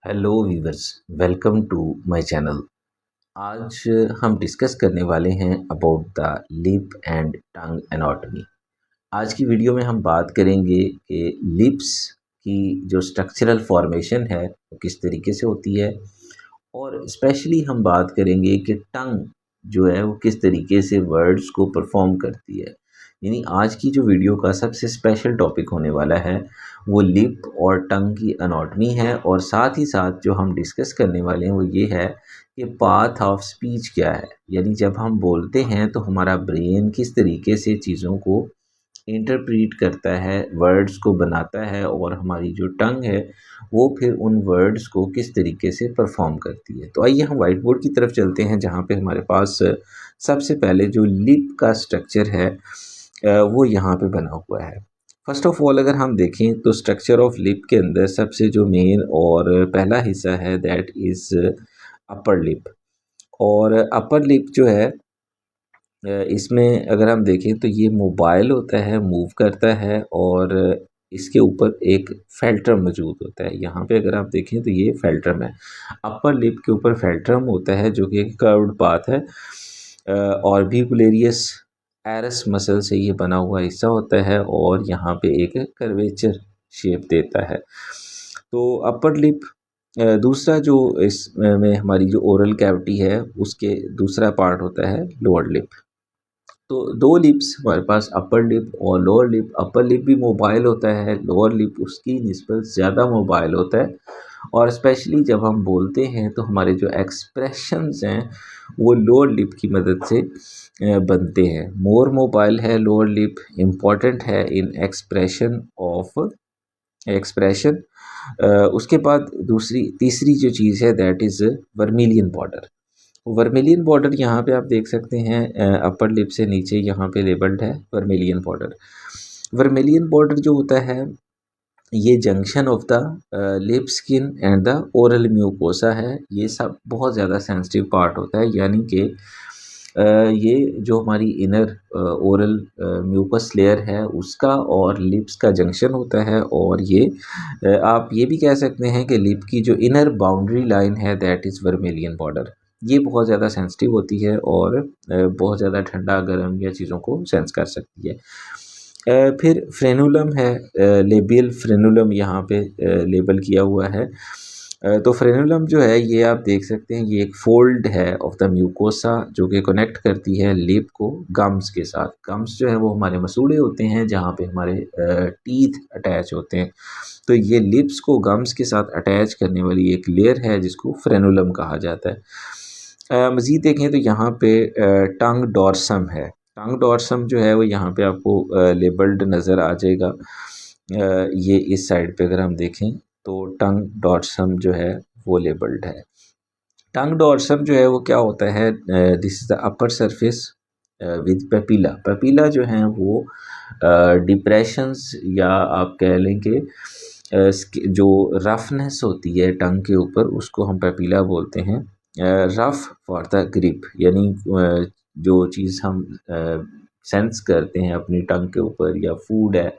Hello viewers, welcome to my channel. आज हम discuss करने वाले हैं about the lip and tongue anatomy. आज की वीडियो में हम बात करेंगे कि लिप्स की जो स्ट्रक्चरल फॉर्मेशन है वो किस तरीके से होती है, और स्पेशली हम बात करेंगे कि टंग जो है वो किस तरीके से वर्ड्स को परफॉर्म करती है। यानी आज की जो वीडियो का सबसे स्पेशल टॉपिक होने वाला है वो लिप और टंग की एनाटॉमी है, और साथ ही साथ जो हम डिस्कस करने वाले हैं वो ये है कि पाथ ऑफ स्पीच क्या है। यानी जब हम बोलते हैं तो हमारा ब्रेन किस तरीके से चीज़ों को इंटरप्रीट करता है, वर्ड्स को बनाता है, और हमारी जो टंग है वो फिर उन वर्ड्स को किस तरीके से परफॉर्म करती है। तो आइए हम वाइट बोर्ड की तरफ चलते हैं, जहाँ पे हमारे पास सबसे पहले जो लिप का स्ट्रक्चर है वो यहाँ पे बना हुआ है। फर्स्ट ऑफ ऑल अगर हम देखें तो स्ट्रक्चर ऑफ लिप के अंदर सबसे जो मेन और पहला हिस्सा है दैट इज़ अपर लिप। और अपर लिप जो है इसमें अगर हम देखें तो ये मोबाइल होता है, मूव करता है, और इसके ऊपर एक फेल्ट्रम मौजूद होता है। यहाँ पे अगर आप देखें तो ये फेल्ट्रम है। अपर लिप के ऊपर फेल्ट्रम होता है जो कि एक कर्व्ड पाथ है, ऑर्बिकुलेरियस एरस मसल से ये बना हुआ हिस्सा होता है, और यहाँ पे एक कर्वेचर शेप देता है। तो अपर लिप दूसरा जो इसमें हमारी जो ओरल कैविटी है उसके दूसरा पार्ट होता है लोअर लिप। तो दो लिप्स हमारे पास, अपर लिप और लोअर लिप। अपर लिप भी मोबाइल होता है, लोअर लिप उसकी निस्बत ज़्यादा मोबाइल होता है, और स्पेशली जब हम बोलते हैं तो हमारे जो एक्सप्रेशंस हैं वो लोअर लिप की मदद से बनते हैं। मोर मोबाइल है लोअर लिप, इम्पॉर्टेंट है इन एक्सप्रेशन ऑफ एक्सप्रेशन। उसके बाद तीसरी जो चीज़ है that is vermilion border. Vermilion border यहाँ पे आप देख सकते हैं, अपर लिप से नीचे यहाँ पे लेबल्ड है वर्मिलियन बॉर्डर। वर्मिलियन बॉर्डर जो होता है ये junction of the lip skin and the oral mucosa है। ये सब बहुत ज़्यादा सेंसिटिव पार्ट होता है, यानी कि ये जो हमारी इनर ओरल म्यूकस लेयर है उसका और लिप्स का जंक्शन होता है। और ये आप ये भी कह सकते हैं कि लिप की जो इनर बाउंड्री लाइन है दैट इज़ वर्मिलियन बॉर्डर। ये बहुत ज़्यादा सेंसिटिव होती है और बहुत ज़्यादा ठंडा गर्म या चीज़ों को सेंस कर सकती है। फिर फ्रेनुलम है, लेबियल फ्रेनुलम यहाँ पे लेबल किया हुआ है। तो फ्रेनुलम जो है ये आप देख सकते हैं, ये एक फोल्ड है ऑफ द म्यूकोसा जो कि कनेक्ट करती है लिप को गम्स के साथ। गम्स जो है वो हमारे मसूड़े होते हैं जहाँ पे हमारे टीथ अटैच होते हैं। तो ये लिप्स को गम्स के साथ अटैच करने वाली एक लेयर है जिसको फ्रेनुलम कहा जाता है। मज़ीद देखें तो यहाँ पे टंग डॉर्सम है। टंग डॉर्सम जो है वो यहाँ पे आपको लेबल्ड नज़र आ जाएगा। ये इस साइड पे अगर हम देखें तो टंग डॉर्सम जो है वो लेबल्ड है। टंग डॉर्सम जो है वो क्या होता है, this is the upper surface with papilla. Papilla जो हैं वो डिप्रेशंस या आप कह लें कि जो रफनेस होती है टंग के ऊपर उसको हम पेपिला बोलते हैं। रफ फॉर द ग्रिप, यानी जो चीज़ हम सेंस करते हैं अपनी टंग के ऊपर, या फूड है,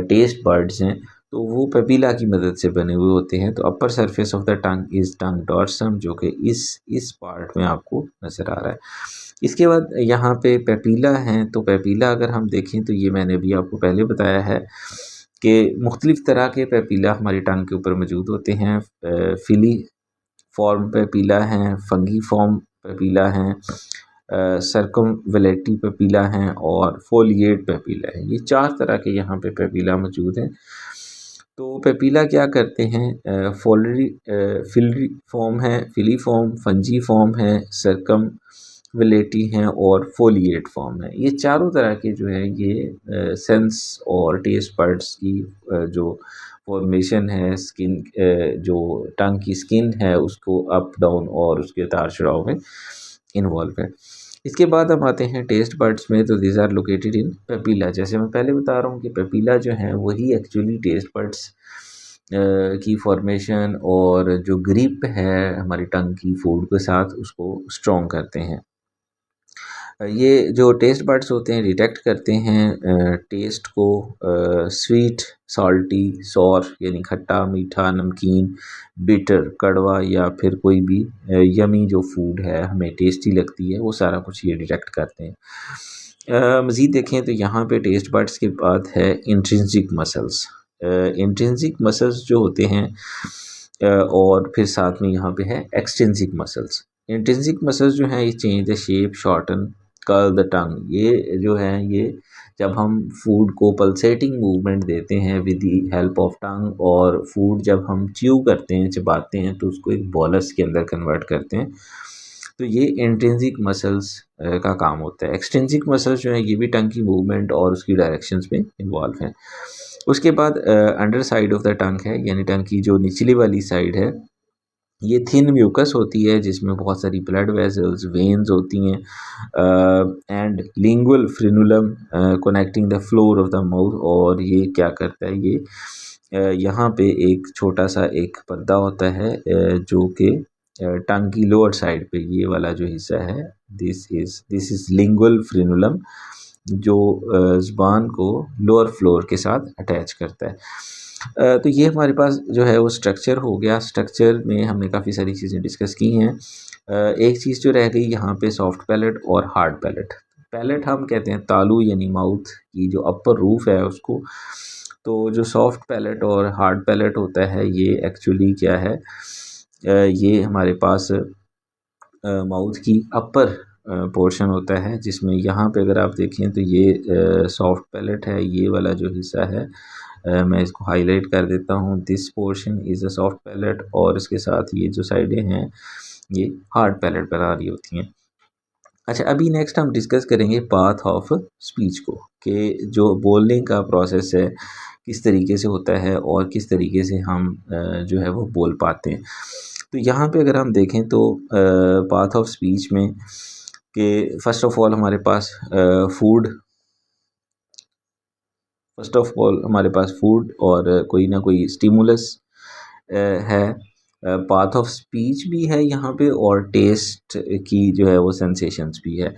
टेस्ट बर्ड्स हैं, तो वो पेपिला की मदद से बने हुए होते हैं। तो upper surface of the tongue is tongue dorsum, जो कि इस पार्ट में आपको नज़र आ रहा है। इसके बाद यहाँ पे पेपिला हैं, तो पेपिला अगर हम देखें तो ये मैंने भी आपको पहले बताया है कि मुख्तलिफ़ तरह के पेपिला हमारी टंग के ऊपर मौजूद होते हैं। फिली फॉर्म पेपिला हैं, फंगी फॉर्म पेपिला हैं, सर्कमवेलेटी पेपिला हैं, और फोलिएट पेपिला है। ये चार तरह के यहाँ पे पेपिला मौजूद हैं। तो पेपिला क्या करते हैं, फिलरी फॉर्म है, फिली फॉर्म, फंजी फॉर्म है, सर्कमवेलेटी हैं, और फोलिएट फॉर्म है। ये चारों तरह के जो है ये सेंस और टेस्ट बर्ड्स की जो फॉर्मेशन है, स्किन जो टंग की स्किन है उसको अप डाउन और उसके उतार चढ़ाव में इन्वॉल्व है। इसके बाद हम आते हैं टेस्ट बर्ड्स में, तो these are located in papilla. जैसे मैं पहले बता रहा हूँ कि पेपिला जो हैं वही एक्चुअली टेस्ट बर्ड्स की फॉर्मेशन और जो ग्रिप है हमारी टंग की फूड के साथ उसको स्ट्रॉन्ग करते हैं। ये जो टेस्ट बड्स होते हैं डिटेक्ट करते हैं टेस्ट को, स्वीट, सॉल्टी, सॉर यानी खट्टा, मीठा, नमकीन, बिटर, कड़वा या फिर कोई भी यमी जो फूड है हमें टेस्टी लगती है, वो सारा कुछ ये डिटेक्ट करते हैं। मज़ीद देखें तो यहाँ पे टेस्ट बड्स के बाद है इंट्रिंसिक मसल्स। इंट्रिंसिक मसल्स जो होते हैं और फिर साथ में यहाँ पे है एक्सट्रिंसिक मसल्स। इंट्रिंसिक मसल्स जो हैं ये change the shape, shorten, curl the tongue. ये जो है ये जब हम फूड को पल्सेटिंग मूवमेंट देते हैं with the help of tongue, और फूड जब हम च्यू करते हैं, चबाते हैं, तो उसको एक बॉलस के अंदर कन्वर्ट करते हैं, तो ये इंट्रिंसिक मसल्स का काम होता है। एक्सट्रिंसिक मसल्स जो है ये भी टंग की मूवमेंट और उसकी डायरेक्शंस में इन्वॉल्व हैं। उसके बाद under side of the tongue है, यानी टंग की जो निचली वाली साइड है, ये थिन म्यूकस होती है जिसमें बहुत सारी ब्लड वेसल्स, वेन्स होती हैं, and lingual frenulum connecting the floor of the mouth. और ये क्या करता है, ये यहाँ पे एक छोटा सा एक पर्दा होता है जो कि टंग की लोअर साइड पे, ये वाला जो हिस्सा है, दिस इज़ लिंगुअल फ्रेनुलम, जो ज़ुबान को लोअर फ्लोर के साथ अटैच करता है। तो ये हमारे पास जो है वो स्ट्रक्चर हो गया। स्ट्रक्चर में हमने काफ़ी सारी चीज़ें डिस्कस की हैं। एक चीज़ जो रह गई यहाँ पे सॉफ्ट पैलेट और हार्ड पैलेट। पैलेट हम कहते हैं तालू यानी माउथ की जो अपर रूफ है उसको। तो जो सॉफ्ट पैलेट और हार्ड पैलेट होता है ये एक्चुअली क्या है, ये हमारे पास माउथ की अपर पोर्शन होता है, जिसमें यहाँ पे अगर आप देखें तो ये सॉफ्ट पैलेट है, ये वाला जो हिस्सा है, मैं इसको हाईलाइट कर देता हूँ। This portion is a soft palate, और इसके साथ ये जो साइडें हैं ये हार्ड पैलेट बना रही होती हैं। अच्छा, अभी नेक्स्ट हम डिस्कस करेंगे पाथ ऑफ स्पीच को, कि जो बोलने का प्रोसेस है किस तरीके से होता है और किस तरीके से हम जो है वो बोल पाते हैं। तो यहाँ पे अगर हम देखें तो पाथ ऑफ स्पीच में कि फ़र्स्ट ऑफ ऑल हमारे पास फूड और कोई ना कोई स्टिमुलस है। पाथ ऑफ स्पीच भी है यहाँ पे, और टेस्ट की जो है वो सेंसेशंस भी है।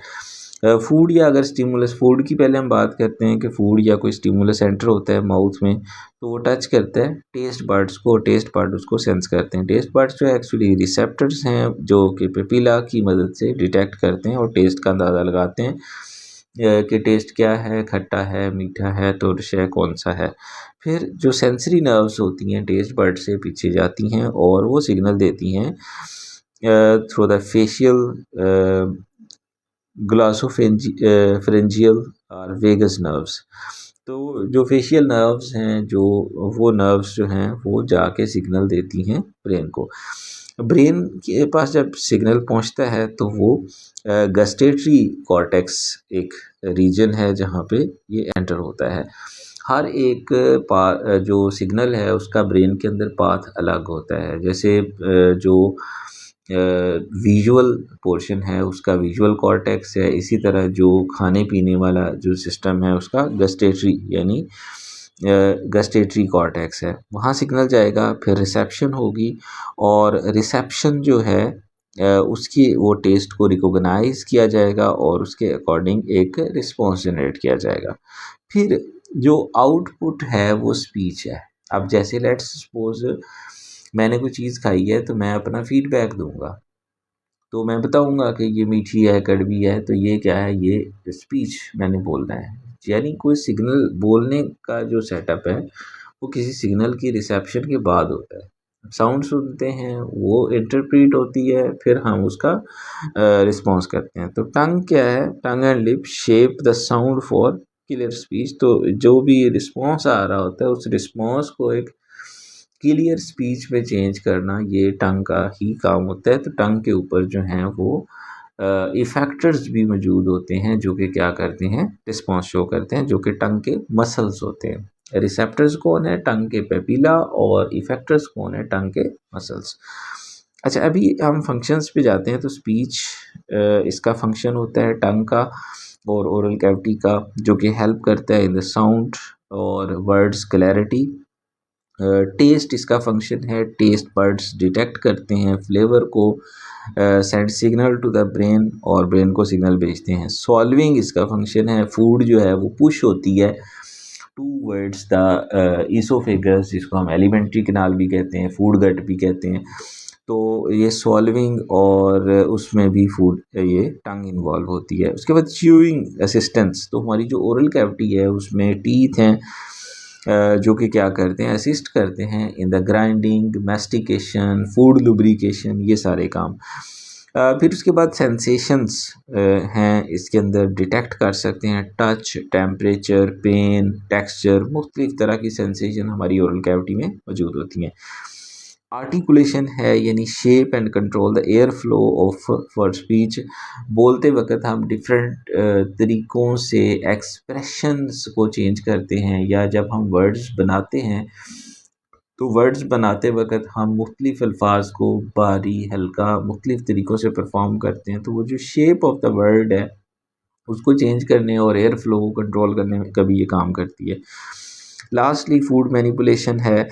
फूड या अगर स्टिमुलस, फूड की पहले हम बात करते हैं कि फूड या कोई स्टिमुलस एंटर होता है माउथ में, तो वो टच करता है टेस्ट बर्ड्स को, टेस्ट बर्ड उसको सेंस करते हैं। टेस्ट बर्ड्स जो एक्चुअली रिसेप्टर्स हैं जो कि पेपिला की मदद से डिटेक्ट करते हैं और टेस्ट का अंदाज़ा लगाते हैं कि टेस्ट क्या है, खट्टा है, मीठा है, तुरश है, कौन सा है। फिर जो सेंसरी नर्व्स होती हैं टेस्ट बर्ड से पीछे जाती हैं और वो सिग्नल देती हैं थ्रू द फेशियल, ग्लासोफेरेंजियल और वेगस नर्व्स। तो जो फेशियल नर्व्स हैं, जो वो नर्व्स जो हैं वो जाके सिग्नल देती हैं ब्रेन को। ब्रेन के पास जब सिग्नल पहुंचता है तो वो गस्टेटरी कॉर्टेक्स एक रीजन है जहाँ पे ये एंटर होता है। हर एक जो सिग्नल है उसका ब्रेन के अंदर पाथ अलग होता है। जैसे जो विजुअल पोर्शन है उसका विजुअल कॉर्टेक्स है, इसी तरह जो खाने पीने वाला जो सिस्टम है उसका गस्टेटरी यानी गस्टेटरी कॉर्टेक्स है, वहाँ सिग्नल जाएगा। फिर रिसेप्शन होगी, और रिसेप्शन जो है उसकी वो टेस्ट को रिकॉग्नाइज किया जाएगा और उसके अकॉर्डिंग एक रिस्पॉन्स जनरेट किया जाएगा। फिर जो आउटपुट है वो स्पीच है। अब जैसे लेट्स सपोज मैंने कोई चीज़ खाई है तो मैं अपना फीडबैक दूंगा, तो मैं बताऊंगा कि ये मीठी है, कड़वी है, तो ये क्या है, ये स्पीच मैंने बोलना है। यानी कोई सिग्नल बोलने का जो सेटअप है वो किसी सिग्नल की रिसेप्शन के बाद होता है। साउंड सुनते हैं, वो इंटरप्रीट होती है, फिर हम उसका रिस्पॉन्स करते हैं। तो टंग क्या है, tongue and lip shape the sound for clear speech. तो जो भी रिस्पॉन्स आ रहा होता है उस रिस्पॉन्स को एक क्लियर स्पीच में चेंज करना ये टंग का ही काम होता है। तो टंग के ऊपर जो हैं वो इफेक्टर्स भी मौजूद होते हैं जो कि क्या करते हैं, रिस्पॉन्स शो करते हैं, जो कि टंग के मसल्स होते हैं। रिसेप्टर्स कौन है, टंग के पेपिला, और इफेक्टर्स कौन है, टंग के मसल्स। अच्छा, अभी हम फंक्शंस पे जाते हैं। तो स्पीच इसका फंक्शन होता है टंग का और ओरल कैविटी का, जो कि हेल्प करता है इन द साउंड और वर्ड्स क्लैरिटी। टेस्ट इसका फंक्शन है, टेस्ट बड्स डिटेक्ट करते हैं फ्लेवर को, send signal to the brain और ब्रेन को सिग्नल भेजते हैं। सॉल्विंग इसका फंक्शन है, फूड जो है वो पुश होती है टूवर्ड्स द ईसोफेगस, जिसको हम एलिमेंट्री कैनाल भी कहते हैं, फूड गट भी कहते हैं। तो ये सॉल्विंग और उसमें भी फूड ये टंग इन्वॉल्व होती है। उसके बाद च्यूइंग असिस्टेंस, तो हमारी जो ओरल कैविटी है उसमें टीथ हैं जो कि क्या करते हैं, असिस्ट करते हैं in the grinding, mastication, food lubrication, ये सारे काम। फिर उसके बाद सेंसेशंस हैं इसके अंदर, डिटेक्ट कर सकते हैं टच, टेम्परेचर, पेन, टेक्सचर, मुख्तलिफ तरह की सेंसेशन हमारी ओरल कैविटी में मौजूद होती हैं। आर्टिकुलेशन है, यानी shape and control the air flow of for speech, बोलते वक्त हम डिफरेंट तरीक़ों से एक्सप्रेशंस को चेंज करते हैं, या जब हम वर्ड्स बनाते हैं तो वर्ड्स बनाते वक्त हम मुख्तलिफ़ अल्फाज को भारी हल्का मुख्तलिफ़ तरीक़ों से परफॉर्म करते हैं, तो वो जो शेप ऑफ द वर्ड है उसको चेंज करने और एयर फ्लो को कंट्रोल करने में कभी ये काम करती है। लास्टली फूड मैनिपुलेशन है,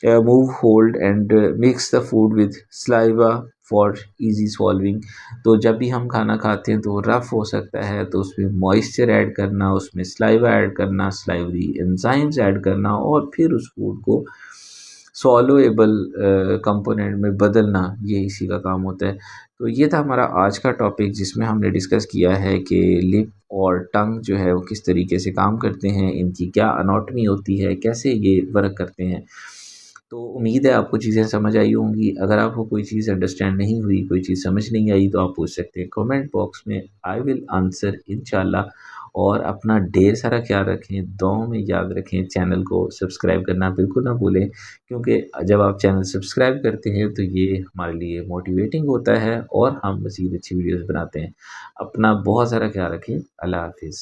move, hold and mix the food with saliva for easy solving. तो जब भी हम खाना खाते हैं तो रफ़ हो सकता है, तो उसमें मॉइस्चर ऐड करना, उसमें स्लाइवा ऐड करना, स्लाइवरी एंजाइम्स ऐड करना, और फिर उस फूड को सॉलोएबल कंपोनेंट में बदलना, ये इसी का काम होता है। तो ये था हमारा आज का टॉपिक, जिसमें हमने डिस्कस किया है कि लिप और टंग जो है वो किस तरीके से काम करते हैं, इनकी क्या अनाटमी होती है, कैसे ये वर्क करते हैं। तो उम्मीद है आपको चीज़ें समझ आई होंगी। अगर आपको कोई चीज़ अंडरस्टैंड नहीं हुई, कोई चीज़ समझ नहीं आई, तो आप पूछ सकते हैं कमेंट बॉक्स में, आई विल आंसर इंशाल्लाह। और अपना ढेर सारा ख्याल रखें, दुआओं में याद रखें, चैनल को सब्सक्राइब करना बिल्कुल ना भूलें, क्योंकि जब आप चैनल सब्सक्राइब करते हैं तो ये हमारे लिए मोटिवेटिंग होता है और हम मज़ीद अच्छी वीडियोज़ बनाते हैं। अपना बहुत सारा ख्याल रखें। अल्लाह हाफिज़।